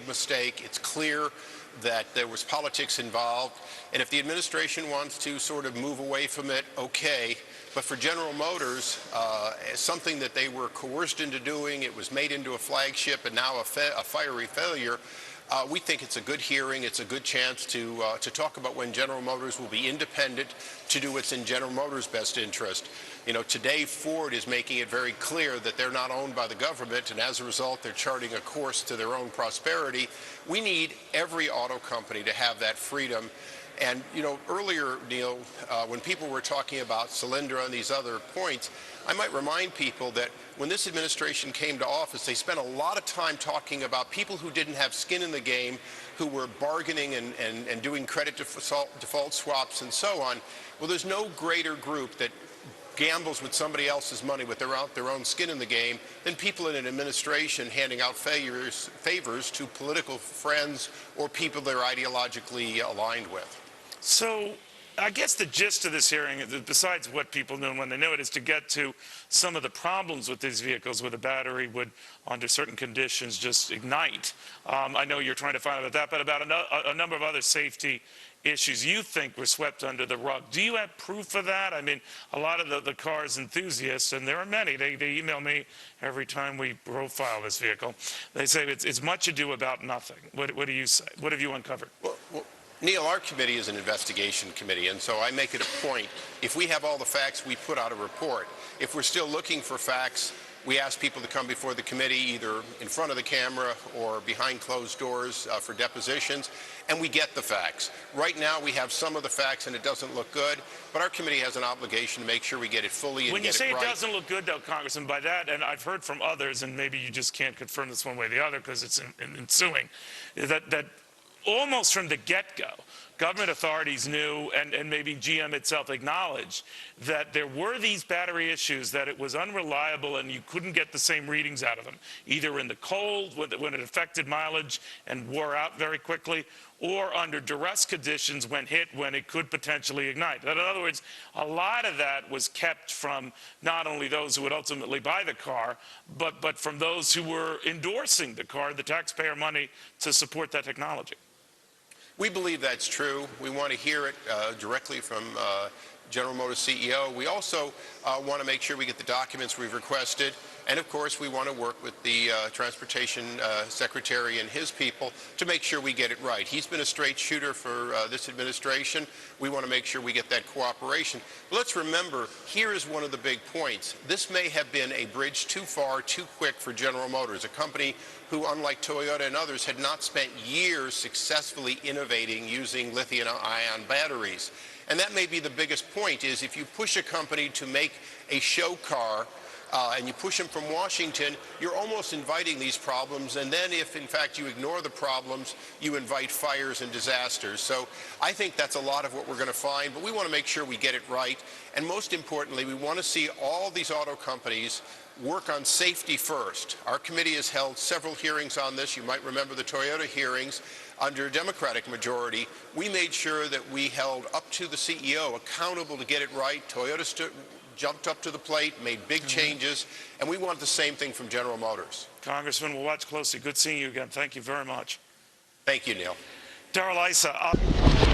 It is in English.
big mistake. It's clear that there was politics involved, and if the administration wants to sort of move away from it, okay. But for General Motors, something that they were coerced into doing, it was made into a flagship and now a fiery failure. We think it's a good hearing. It's a good chance to talk about when General Motors will be independent to do what's in General Motors' best interest. You know, today Ford is making it very clear that they're not owned by the government, and as a result, they're charting a course to their own prosperity. We need every auto company to have that freedom. And, you know, earlier, Neil, when people were talking about Solyndra and these other points, I might remind people that when this administration came to office, they spent a lot of time talking about people who didn't have skin in the game, who were bargaining and doing credit default swaps and so on. Well, there's no greater group that gambles with somebody else's money without their own skin in the game than people in an administration handing out favors to political friends or people they're ideologically aligned with. So I guess the gist of this hearing, besides what people knew when they knew it, is to get to some of the problems with these vehicles where the battery would, under certain conditions, just ignite. I know you're trying to find out about that, but about a number of other safety issues you think were swept under the rug. Do you have proof of that? I mean, a lot of the car's enthusiasts, and there are many, they email me every time we profile this vehicle. They say it's much ado about nothing. What do you say? What have you uncovered? Well, Neil, our committee is an investigation committee, and so I make it a point, if we have all the facts, we put out a report. If we're still looking for facts, we ask people to come before the committee, either in front of the camera or behind closed doors for depositions, and we get the facts. Right now, we have some of the facts, and it doesn't look good, but our committee has an obligation to make sure we get it fully and when get it right. When you say it doesn't look good, though, Congressman, by that, and I've heard from others, and maybe you just can't confirm this one way or the other because it's ensuing, that almost from the get-go, government authorities knew, and maybe GM itself acknowledged, that there were these battery issues, that it was unreliable and you couldn't get the same readings out of them, either in the cold, when it affected mileage and wore out very quickly, or under duress conditions when hit, when it could potentially ignite. In other words, a lot of that was kept from not only those who would ultimately buy the car, but from those who were endorsing the car, the taxpayer money to support that technology. We believe that's true. We want to hear it directly from General Motors CEO. We also want to make sure we get the documents we've requested. And of course, we want to work with the Transportation Secretary and his people to make sure we get it right. He's been a straight shooter for this administration. We want to make sure we get that cooperation. But let's remember, here is one of the big points. This may have been a bridge too far, too quick for General Motors, a company who, unlike Toyota and others, had not spent years successfully innovating using lithium-ion batteries. And that may be the biggest point, is if you push a company to make a show car and you push them from Washington, you're almost inviting these problems. And then if, in fact, you ignore the problems, you invite fires and disasters. So I think that's a lot of what we're going to find. But we want to make sure we get it right. And most importantly, we want to see all these auto companies work on safety first. Our committee has held several hearings on this. You might remember the Toyota hearings. Under a Democratic majority, we made sure that we held up to the CEO accountable to get it right. Toyota jumped up to the plate, made big changes, and we want the same thing from General Motors. Congressman, we'll watch closely. Good seeing you again. Thank you very much. Thank you, Neil. Darrell Issa.